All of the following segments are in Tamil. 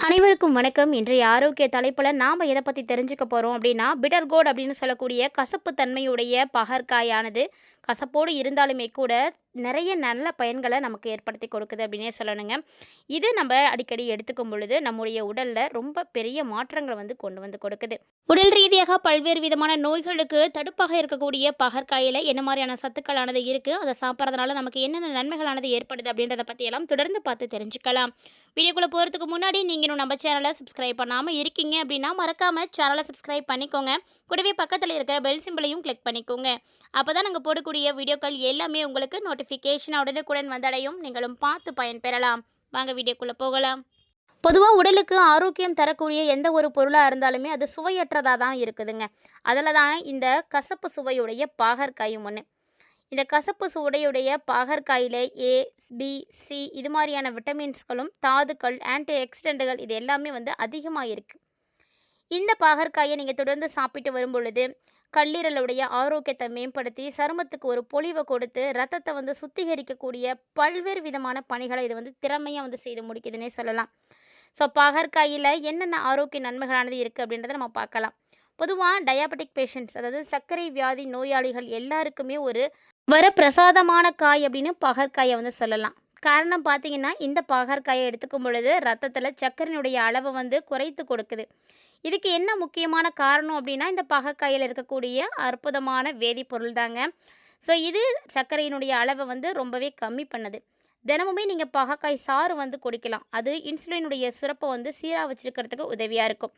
அனைவருக்கும் வணக்கம். இன்றைய ஆரோக்கிய தலைப்பில் நாம் எதை பற்றி தெரிஞ்சுக்க போகிறோம் அப்படின்னா, பிட்டர் கோட் அப்படின்னு சொல்லக்கூடிய கசப்பு தன்மையுடைய பகற்காயானது கசப்போடு இருந்தாலுமே கூட நிறைய நல்ல பயன்களை நமக்கு ஏற்படுத்தி கொடுக்குது அப்படின்னே சொல்லணுங்க. இது நம்ம அடிக்கடி எடுத்துக்கும் பொழுது நம்முடைய உடலில் ரொம்ப பெரிய மாற்றங்களை கொண்டு வந்து கொடுக்குது. உடல் ரீதியாக பல்வேறு விதமான நோய்களுக்கு தடுப்பாக இருக்கக்கூடிய பகற்காயில் என்ன மாதிரியான சத்துக்களானது இருக்குது, அதை சாப்பிட்றதுனால நமக்கு என்னென்ன நன்மைகளானது ஏற்படுது அப்படின்றத பற்றியெல்லாம் தொடர்ந்து பார்த்து தெரிஞ்சுக்கலாம். வீடியோக்குள்ளே போகிறதுக்கு முன்னாடி நீங்கள் இன்னும் நம்ம சேனலை சப்ஸ்கிரைப் பண்ணாமல் இருக்கீங்க அப்படின்னா மறக்காமல் சேனலை சப்ஸ்கிரைப் பண்ணிக்கோங்க. கூடவே பக்கத்தில் இருக்கிற பெல் சிம்பிளையும் கிளிக் பண்ணிக்கோங்க. அப்போ தான் நாங்கள் போடக்கூடிய வீடியோக்கள் எல்லாமே உங்களுக்கு நோட்டிஃபிகேஷன் உடனுக்குடன் வந்தடையும். நீங்களும் பார்த்து பயன்பெறலாம். வாங்க வீடியோக்குள்ளே போகலாம். பொதுவாக உடலுக்கு ஆரோக்கியம் தரக்கூடிய எந்த ஒரு பொருளாக இருந்தாலுமே அது சுவையற்றதாக தான் இருக்குதுங்க. அதில் தான் இந்த கசப்பு சுவையுடைய பாகற்காயும் ஒன்று. இந்த கசப்பு சுவையுடைய பாகற்காயில் ஏ, பி, சி இது மாதிரியான விட்டமின்ஸ்களும் தாதுக்கள், ஆன்டி ஆக்சிடென்ட்டுகள் இது எல்லாமே அதிகமாக இருக்குது. இந்த பாகற்காயை நீங்கள் தொடர்ந்து சாப்பிட்டு வரும் பொழுது கல்லீரலுடைய ஆரோக்கியத்தை மேம்படுத்தி சருமத்துக்கு ஒரு பொலிவை கொடுத்து ரத்தத்தை சுத்திகரிக்கக்கூடிய பல்வேறு விதமான பணிகளை இது திறமையாக செய்து முடிக்குதுன்னே சொல்லலாம். ஸோ பாகற்காயில் என்னென்ன ஆரோக்கிய நன்மைகளானது இருக்குது அப்படின்றத நம்ம பார்க்கலாம். பொதுவாக டயாபெட்டிக் பேஷண்ட்ஸ், அதாவது சர்க்கரை வியாதி நோயாளிகள் எல்லாருக்குமே ஒரு வரப்பிரசாதமான காய் அப்படின்னு பாகற்காயை சொல்லலாம். காரணம் பார்த்தீங்கன்னா, இந்த பாகற்காயை எடுத்துக்கும் பொழுது ரத்தத்தில் சர்க்கரையினுடைய அளவை குறைத்து கொடுக்குது. இதுக்கு என்ன முக்கியமான காரணம் அப்படின்னா, இந்த பாகற்காயில் இருக்கக்கூடிய அற்புதமான வேதிப்பொருள் தாங்க. ஸோ இது சர்க்கரையினுடைய அளவை ரொம்பவே கம்மி பண்ணுது. தினமுமே நீங்கள் பாகற்காய் சாறு குடிக்கலாம். அது இன்சுலினுடைய சுரப்பை சீராக வச்சுருக்கிறதுக்கு உதவியாக இருக்கும்.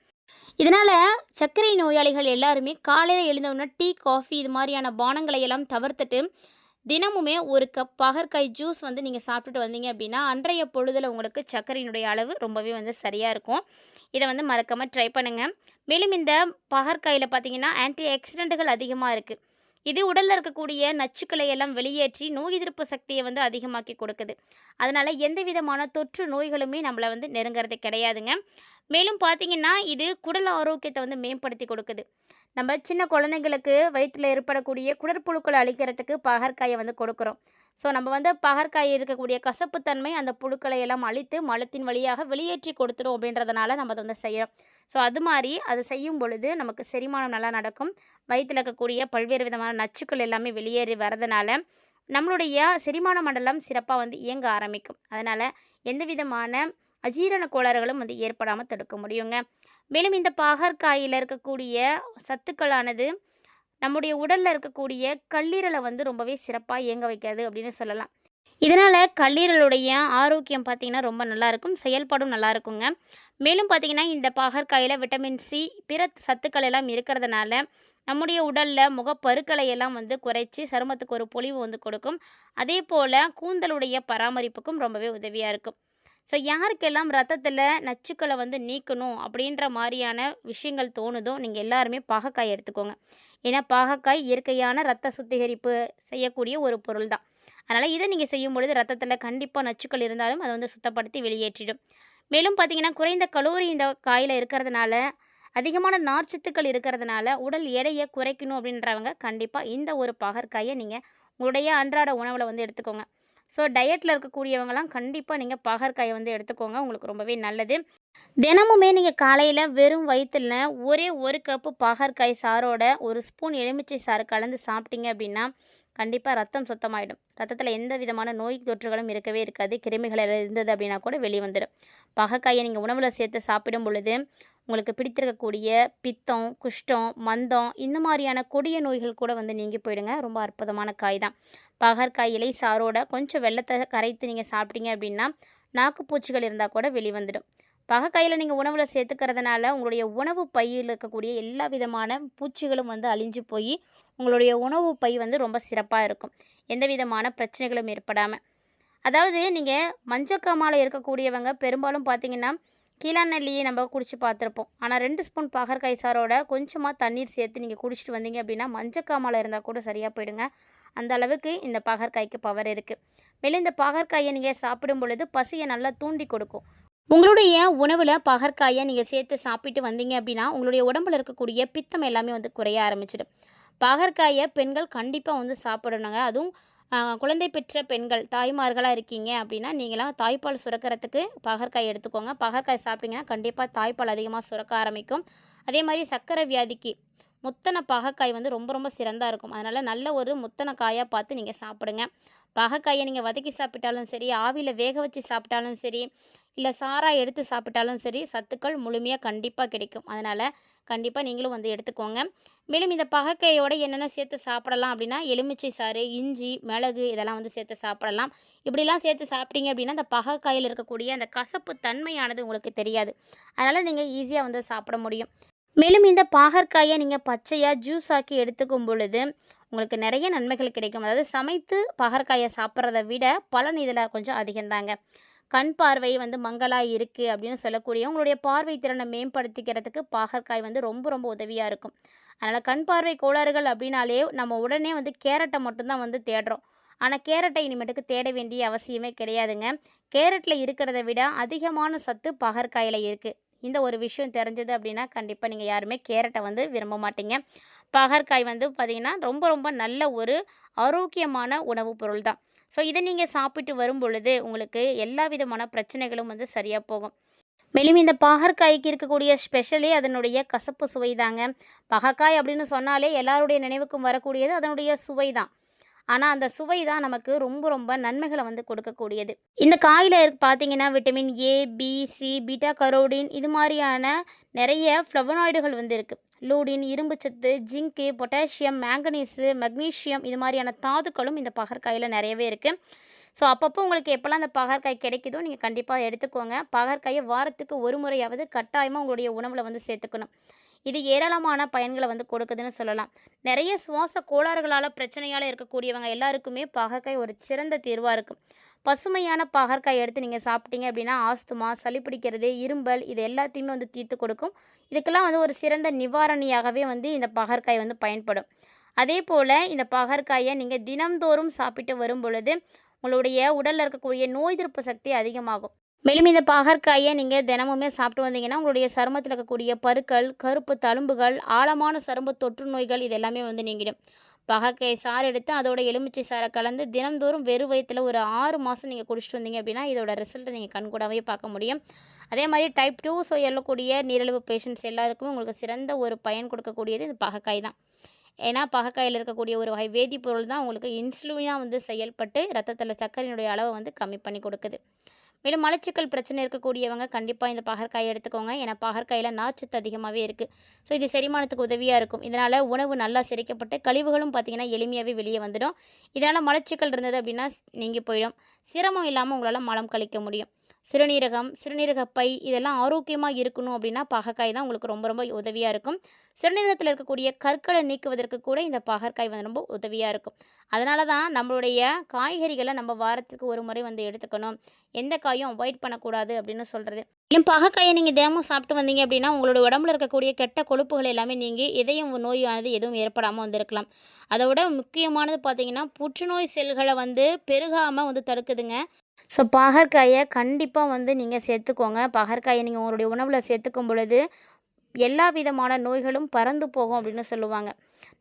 இதனால் சர்க்கரை நோயாளிகள் எல்லாருமே காலையில் எழுந்தவுடனே டீ, காஃபி இது மாதிரியான பானங்களை எல்லாம் தவிர்த்துட்டு தினமுமே ஒரு கப் பாகற்காய் ஜூஸ் நீங்கள் சாப்பிட்டுட்டு வந்தீங்க அப்படின்னா அன்றைய பொழுதில் உங்களுக்கு சர்க்கரையினுடைய அளவு ரொம்பவே சரியாக இருக்கும். இதை மறக்காமல் ட்ரை பண்ணுங்கள். மேலும் இந்த பாகற்காயில் பார்த்தீங்கன்னா ஆன்டி ஆக்சிடென்ட்டுகள் அதிகமாக இருக்குது. இது உடலில் இருக்கக்கூடிய நச்சுக்களை எல்லாம் வெளியேற்றி நோய் எதிர்ப்பு சக்தியை அதிகமாக்கி கொடுக்குது. அதனால் எந்த விதமான தொற்று நோய்களுமே நம்மளை நெருங்கிறது கிடையாதுங்க. மேலும் பார்த்தீங்கன்னா இது குடல் ஆரோக்கியத்தை மேம்படுத்தி கொடுக்குது. நம்ம சின்ன குழந்தைங்களுக்கு வயிற்றில் ஏற்படக்கூடிய குடற்புழுக்களை அழிக்கிறதுக்கு பாகற்காயை கொடுக்குறோம். ஸோ நம்ம பாகற்காய் இருக்கக்கூடிய கசப்புத்தன்மை அந்த புழுக்களை எல்லாம் அழித்து மலத்தின் வழியாக வெளியேற்றி கொடுத்துரும் அப்படின்றதுனால நம்ம அதை செய்கிறோம். ஸோ அது மாதிரி அதை செய்யும் பொழுது நமக்கு செரிமானம் நல்லா நடக்கும். வயிற்றில் இருக்கக்கூடிய பல்வேறு விதமான நச்சுக்கள் எல்லாமே வெளியேறி வரதுனால நம்மளுடைய செரிமான மண்டலம் சிறப்பாக இயங்க ஆரம்பிக்கும். அதனால் எந்த விதமான அஜீரண கோளாறுகளும் ஏற்படாமல் தடுக்க முடியுங்க. மேலும் இந்த பாகற்காயில் இருக்கக்கூடிய சத்துக்களானது நம்முடைய உடலில் இருக்கக்கூடிய கல்லீரலை ரொம்பவே சிறப்பாக இயங்க வைக்காது அப்படின்னு சொல்லலாம். இதனால் கல்லீரலுடைய ஆரோக்கியம் பார்த்திங்கன்னா ரொம்ப நல்லாயிருக்கும், செயல்பாடும் நல்லா இருக்குங்க. மேலும் பார்த்திங்கன்னா இந்த பாகற்காயில் விட்டமின் சி, பிற சத்துக்கள் எல்லாம் இருக்கிறதுனால நம்முடைய உடலில் முகப்பருக்களை எல்லாம் குறைச்சி சருமத்துக்கு ஒரு பொலிவு கொடுக்கும். அதே போல் கூந்தலுடைய பராமரிப்புக்கும் ரொம்பவே உதவியாக இருக்கும். ஸோ யாருக்கெல்லாம் ரத்தத்தில் நச்சுக்களை நீக்கணும் அப்படின்ற மாதிரியான விஷயங்கள் தோணுதோ நீங்கள் எல்லாருமே பாகற்காய் எடுத்துக்கோங்க. ஏன்னா பாகற்காய் இயற்கையான ரத்த சுத்திகரிப்பு செய்யக்கூடிய ஒரு பொருள் தான். அதனால் இதை நீங்கள் செய்யும் பொழுது ரத்தத்தில் கண்டிப்பாக நச்சுக்கள் இருந்தாலும் அதை சுத்தப்படுத்தி வெளியேற்றிடும். மேலும் பார்த்திங்கன்னா குறைந்த கலோரி இந்த காயில் இருக்கிறதுனால அதிகமான நார்ச்சத்துக்கள் இருக்கிறதுனால உடல் எடையை குறைக்கணும் அப்படின்றவங்க கண்டிப்பாக இந்த ஒரு பாகற்காயை நீங்கள் உங்களுடைய அன்றாட உணவில் எடுத்துக்கோங்க. ஸோ டயட்டில் இருக்கக்கூடியவங்களாம் கண்டிப்பாக நீங்கள் பாகற்காயை எடுத்துக்கோங்க, உங்களுக்கு ரொம்பவே நல்லது. தினமுமே நீங்கள் காலையில் வெறும் வயிற்றில் ஒரே ஒரு கப்பு பாகற்காய் சாரோட ஒரு ஸ்பூன் எலுமிச்சை சாறு கலந்து சாப்பிட்டீங்க அப்படின்னா கண்டிப்பாக ரத்தம் சுத்தமாயிடும். ரத்தத்தில் எந்த விதமான நோய் தொற்றுகளும் இருக்கவே இருக்காது. கிருமிகள் இருந்தது அப்படின்னா கூட வெளியே வந்துடும். பாகற்காயை நீங்கள் உணவில் சேர்த்து சாப்பிடும் பொழுது உங்களுக்கு பிடித்திருக்கக்கூடிய பித்தம், குஷ்டம், மந்தம் இந்த மாதிரியான கொடிய நோய்கள் கூட நீங்கி போயிடுங்க. ரொம்ப அற்புதமான காய் தான். பாகற்காய் இலை சாரோட கொஞ்சம் வெள்ளத்தை கரைத்து நீங்கள் சாப்பிட்டீங்க அப்படின்னா நாக்குப்பூச்சிகள் இருந்தால் கூட வெளிவந்துடும். பாகற்காயில் நீங்கள் உணவில் சேர்த்துக்கிறதுனால உங்களுடைய உணவு பையில் இருக்கக்கூடிய எல்லா விதமான பூச்சிகளும் அழிஞ்சு போய் உங்களுடைய உணவு பை ரொம்ப சிறப்பாக இருக்கும். எந்த விதமான பிரச்சனைகளும் ஏற்படாமல். அதாவது நீங்கள் மஞ்சக்காமால இருக்கக்கூடியவங்க பெரும்பாலும் பார்த்திங்கன்னா கீழாநெல்லியை நம்ம குடிச்சு பார்த்துருப்போம். ஆனால் 2 ஸ்பூன் பாகற்காய் சாரோட கொஞ்சமாக தண்ணீர் சேர்த்து நீங்கள் குடிச்சிட்டு வந்தீங்க அப்படின்னா மஞ்சக்காமால இருந்தால் கூட சரியாக போயிடுங்க. அந்த அளவுக்கு இந்த பாகற்காய்க்கு பவர் இருக்குது. மேலும் இந்த பாகற்காயை நீங்கள் சாப்பிடும் பொழுது பசியை நல்லா தூண்டி கொடுக்கும். உங்களுடைய உணவில் பாகற்காயை நீங்கள் சேர்த்து சாப்பிட்டு வந்தீங்க அப்படின்னா உங்களுடைய உடம்பில் இருக்கக்கூடிய பித்தம் எல்லாமே குறைய ஆரம்பிச்சிடும். பாகற்காயை பெண்கள் கண்டிப்பாக சாப்பிடணுங்க. அதுவும் குழந்தை பெற்ற பெண்கள் தாய்மார்களாக இருக்கீங்க அப்படின்னா நீங்களாம் தாய்ப்பால் சுரக்கிறதுக்கு பாகற்காய் எடுத்துக்கோங்க. பாகற்காய் சாப்பிட்டீங்கன்னா கண்டிப்பாக தாய்ப்பால் அதிகமாக சுரக்க ஆரம்பிக்கும். அதே மாதிரி சர்க்கரை வியாதிக்கு முத்தன பாகற்காய் வந்து ரொம்ப ரொம்ப சிறந்தா இருக்கும். அதனால் நல்ல ஒரு முத்தன காயாக பார்த்து நீங்கள் சாப்பிடுங்க. பாகற்காயை நீங்கள் வதக்கி சாப்பிட்டாலும் சரி, ஆவியில் வேக வச்சு சாப்பிட்டாலும் சரி, இல்லை சாறா எடுத்து சாப்பிட்டாலும் சரி, சத்துக்கள் முழுமையாக கண்டிப்பாக கிடைக்கும். அதனால் கண்டிப்பாக நீங்களும் வந்து எடுத்துக்கோங்க. மேலும் இந்த பாகற்காயோட என்னென்ன சேர்த்து சாப்பிடலாம் அப்படின்னா, எலுமிச்சை சாறு, இஞ்சி, மிளகு இதெல்லாம் வந்து சேர்த்து சாப்பிடலாம். இப்படிலாம் சேர்த்து சாப்பிட்டீங்க அப்படின்னா, அந்த பாகற்காயில் இருக்கக்கூடிய அந்த கசப்பு தன்மையானது உங்களுக்கு தெரியாது. அதனால் நீங்கள் ஈஸியாக வந்து சாப்பிட முடியும். மேலும் இந்த பாகற்காயை நீங்கள் பச்சையாக ஜூஸ் ஆக்கி எடுத்துக்கும் பொழுது உங்களுக்கு நிறைய நன்மைகள் கிடைக்கும். அதாவது சமைத்து பாகற்காயை சாப்பிட்றத விட பலன் இதில் கொஞ்சம் அதிகம்தாங்க. கண் பார்வை வந்து மங்கலாக இருக்குது அப்படின்னு சொல்லக்கூடிய உங்களுடைய பார்வை திறனை மேம்படுத்திக்கிறதுக்கு பாகற்காய் வந்து ரொம்ப ரொம்ப உதவியாக இருக்கும். அதனால் கண் பார்வை கோளாறுகள் அப்படின்னாலே நம்ம உடனே வந்து கேரட்டை மட்டும்தான் வந்து தேடுறோம். ஆனால் கேரட்டை இனிமேட்டுக்கு தேட வேண்டிய அவசியமே கிடையாதுங்க. கேரட்டில் இருக்கிறத விட அதிகமான சத்து பாகற்காயில் இருக்குது. இந்த ஒரு விஷயம் தெரிஞ்சது அப்படின்னா கண்டிப்பாக நீங்கள் யாருமே கேரட்டை வந்து விரும்ப மாட்டீங்க. பாகற்காய் வந்து பார்த்திங்கன்னா ரொம்ப ரொம்ப நல்ல ஒரு ஆரோக்கியமான உணவுப் பொருள் தான். ஸோ இதை நீங்கள் சாப்பிட்டு வரும் பொழுது உங்களுக்கு எல்லா விதமான பிரச்சனைகளும் வந்து சரியாக போகும். மேலும் இந்த பாகற்காய்க்கு இருக்கக்கூடிய ஸ்பெஷலே அதனுடைய கசப்பு சுவை தாங்க. பாகற்காய் அப்படின்னு சொன்னாலே எல்லாருடைய நினைவுக்கும் வரக்கூடியது அதனுடைய சுவை தான். ஆனால் அந்த சுவை தான் நமக்கு ரொம்ப ரொம்ப நன்மைகளை வந்து கொடுக்கக்கூடியது. இந்த காயில் பார்த்தீங்கன்னா vitamin A, B, C, beta carotene இது மாதிரியான நிறைய ஃப்ளவனாய்டுகள் வந்து இருக்குது. லூடின், இரும்புச்சத்து, ஜிங்கு, பொட்டாசியம், மேங்கனீஸு, மக்னீஷியம் இது மாதிரியான தாதுக்களும் இந்த பாகற்காயில் நிறையவே இருக்குது. ஸோ அப்பப்போ உங்களுக்கு எப்போல்லாம் அந்த பாகற்காய் கிடைக்குதோ நீங்கள் கண்டிப்பாக எடுத்துக்கோங்க. பாகற்காயை வாரத்துக்கு ஒரு முறையாவது கட்டாயமாக உங்களுடைய உணவில் வந்து சேர்த்துக்கணும். இது ஏராளமான பயன்களை வந்து கொடுக்குதுன்னு சொல்லலாம். நிறைய சுவாச கோளாறுகளால் பிரச்சனையால் இருக்கக்கூடியவங்க எல்லாருக்குமே பாகற்காய் ஒரு சிறந்த தீர்வாக இருக்கும். பசுமையான பாகற்காய் எடுத்து நீங்கள் சாப்பிட்டீங்க அப்படின்னா ஆஸ்துமா, சளி பிடிக்கிறது, இரும்பல் இது எல்லாத்தையுமே வந்து தீர்த்து கொடுக்கும். இதுக்கெல்லாம் வந்து ஒரு சிறந்த நிவாரணியாகவே வந்து இந்த பாகற்காய் வந்து பயன்படும். அதே போல் இந்த பாகற்காயை நீங்கள் தினம்தோறும் சாப்பிட்டு வரும் பொழுது உங்களுடைய உடலில் இருக்கக்கூடிய நோய் எதிர்ப்பு சக்தி அதிகமாகும். மேலும் இந்த பாகற்காயை நீங்கள் தினமுமே சாப்பிட்டு வந்தீங்கன்னா உங்களுடைய சருமத்தில் இருக்கக்கூடிய பருக்கள், கருப்பு தழும்புகள், ஆழமான சரும தொற்று நோய்கள் இது எல்லாமே வந்து நீங்கிடும். பாகற்காய் சாறு எடுத்து அதோட எலுமிச்சை சாறை கலந்து தினம்தோறும் வெறும் வயிற்றில் ஒரு 6 மாதம் நீங்கள் குடிச்சிட்டு வந்தீங்க அப்படின்னா இதோட ரிசல்ட்டை நீங்கள் கண்கூடாவே பார்க்க முடியும். அதே மாதிரி டைப் 2 ஸோ எல்லக்கூடிய நீரிழிவு பேஷண்ட்ஸ் எல்லாருக்குமே உங்களுக்கு சிறந்த ஒரு பயன் கொடுக்கக்கூடியது இந்த பாகற்காய் தான். ஏன்னா பாகற்காயில் இருக்கக்கூடிய ஒரு வகை வேதிப்பொருள் தான் உங்களுக்கு இன்சுலினாக வந்து செயல்பட்டு ரத்தத்தில் சர்க்கரையினுடைய அளவை வந்து கம்மி பண்ணி கொடுக்குது. மேலும் மலச்சிக்கல் பிரச்சனை இருக்கக்கூடியவங்க கண்டிப்பாக இந்த பாகற்காயை எடுத்துக்கோங்க. ஏன்னா பாகற்காயில் நார்ச்சத்து அதிகமாகவே இருக்குது. ஸோ இது செரிமானத்துக்கு உதவியாக இருக்கும். இதனால் உணவு நல்லா செரிக்கப்பட்டு கழிவுகளும் பார்த்திங்கன்னா எளிமையாகவே வெளியே வந்துடும். இதனால் மலச்சிக்கல் இருந்தது அப்படின்னா நீங்கி போயிடும். சிரமம் இல்லாமல் உங்களால் மலம் கழிக்க முடியும். சிறுநீரகம், சிறுநீரகப்பை இதெல்லாம் ஆரோக்கியமாக இருக்கணும் அப்படின்னா பாகற்காய் தான் உங்களுக்கு ரொம்ப ரொம்ப உதவியாக இருக்கும். சிறுநீரகத்தில் இருக்கக்கூடிய கற்களை நீக்குவதற்கு கூட இந்த பாகற்காய் வந்து ரொம்ப உதவியாக இருக்கும். அதனால தான் நம்மளுடைய காய்கறிகளை நம்ம வாரத்துக்கு ஒரு முறை வந்து எடுத்துக்கணும். எந்த காயும் அவாய்ட் பண்ணக்கூடாது அப்படின்னு சொல்கிறது. மேலும் பாகற்காயை நீங்கள் தினமும் சாப்பிட்டு வந்தீங்க அப்படின்னா உங்களோட உடம்புல இருக்கக்கூடிய கெட்ட கொழுப்புகள் எல்லாமே நீங்கி இதயம் நோயானது எதுவும் ஏற்படாமல் வந்திருக்கலாம். அதை விட முக்கியமானது பார்த்திங்கன்னா புற்றுநோய் செல்களை வந்து பெருகாமல் வந்து தடுக்குதுங்க. ஸோ பாகற்காயை கண்டிப்பாக வந்து நீங்கள் சேர்த்துக்கோங்க. பாகற்காயை நீங்கள் உங்களுடைய உணவில் சேர்த்துக்கும் பொழுது எல்லா விதமான நோய்களும் பறந்து போகும் அப்படின்னு சொல்லுவாங்க.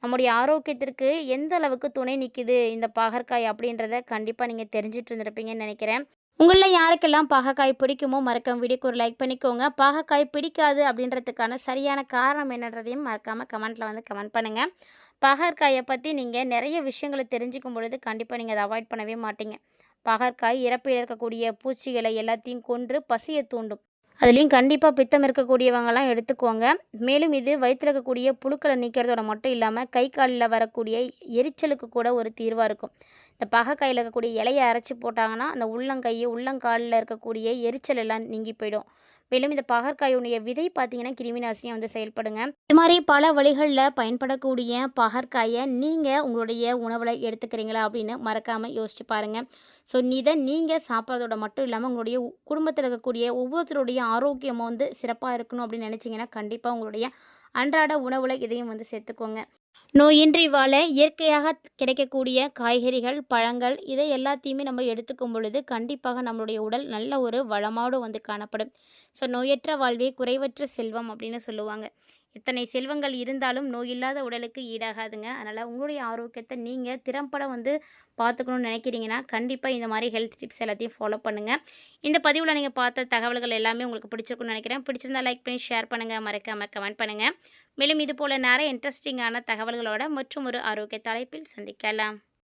நம்முடைய ஆரோக்கியத்திற்கு எந்த அளவுக்கு துணை நிற்கிது இந்த பாகற்காய் அப்படின்றத கண்டிப்பாக நீங்கள் தெரிஞ்சிட்டு இருந்திருப்பீங்கன்னு நினைக்கிறேன். உங்களில் யாருக்கெல்லாம் பாகற்காய் பிடிக்குமோ மறக்காம வீடியோக்கு ஒரு லைக் பண்ணிக்கோங்க. பாகற்காய் பிடிக்காது அப்படின்றதுக்கான சரியான காரணம் என்னன்றதையும் மறக்காமல் கமெண்ட்டில் வந்து கமெண்ட் பண்ணுங்கள். பாகற்காயை பற்றி நீங்கள் நிறைய விஷயங்களை தெரிஞ்சுக்கும் பொழுது கண்டிப்பாக நீங்கள் அதை அவாய்ட் பண்ணவே மாட்டீங்க. பாகற்காய் இறப்பில் இருக்கக்கூடிய பூச்சிகளை எல்லாத்தையும் கொன்று பசியை தூண்டும். அதுலேயும் கண்டிப்பாக பித்தம் இருக்கக்கூடியவங்கலாம் எடுத்துக்குவாங்க. மேலும் இது வயிற்றில் இருக்கக்கூடிய புழுக்களை நீக்கிறதோட மட்டும் இல்லாமல் கை காலில் வரக்கூடிய எரிச்சலுக்கு கூட ஒரு தீர்வாக இருக்கும். இந்த பாகற்காயில் இருக்கக்கூடிய இலையை அரைச்சி போட்டாங்கன்னா அந்த உள்ளங்கை உள்ளங்காலில் இருக்கக்கூடிய எரிச்சல் எல்லாம் நீங்கி போயிடும். மேலும் இந்த பாகற்காயுடைய விதை பார்த்தீங்கன்னா கிருமிநாசினியாக வந்து செயல்படுங்க. இது மாதிரி பல வழிகளில் பயன்படக்கூடிய பாகற்காயை நீங்கள் உங்களுடைய உணவில் எடுத்துக்கிறீங்களா அப்படின்னு மறக்காமல் யோசிச்சு பாருங்கள். ஸோ இதை நீங்கள் சாப்பிட்றதோட மட்டும் இல்லாமல் உங்களுடைய குடும்பத்தில் இருக்கக்கூடிய ஒவ்வொருத்தருடைய ஆரோக்கியமும் வந்து சிறப்பாக இருக்கணும் அப்படின்னு நினச்சிங்கன்னா கண்டிப்பாக உங்களுடைய அன்றாட உணவில் இதையும் வந்து சேர்த்துக்கோங்க. நோயின்றி வாழ இயற்கையாக கிடைக்கக்கூடிய காய்கறிகள், பழங்கள் இதை எல்லாத்தையுமே நம்ம எடுத்துக்கும் பொழுது கண்டிப்பாக நம்மளுடைய உடல் நல்ல ஒரு வளமோடு வந்து காணப்படும். ஸோ நோயற்ற வாழ்வே குறைவற்ற செல்வம் அப்படின்னு சொல்லுவாங்க. எத்தனை செல்வங்கள் இருந்தாலும் நோயில்லாத உடலுக்கு ஈடாகாதுங்க. அதனால் உங்களுடைய ஆரோக்கியத்தை நீங்கள் திறம்பட பார்த்துக்கணும்னு நினைக்கிறீங்கன்னா, கண்டிப்பாக இந்த மாதிரி ஹெல்த் டிப்ஸ் எல்லாத்தையும் ஃபாலோ பண்ணுங்கள். இந்த பதிவில் நீங்கள் பார்த்த தகவல்கள் எல்லாமே உங்களுக்கு பிடிச்சிருக்குன்னு நினைக்கிறேன். பிடிச்சிருந்தா லைக் பண்ணி ஷேர் பண்ணுங்கள், மறக்காமல் கமெண்ட் பண்ணுங்கள். மேலும் இது போல் நிறைய இன்ட்ரெஸ்டிங்கான தகவல்களோட மற்றும் ஒரு ஆரோக்கிய தலைப்பில் சந்திக்கலாம்.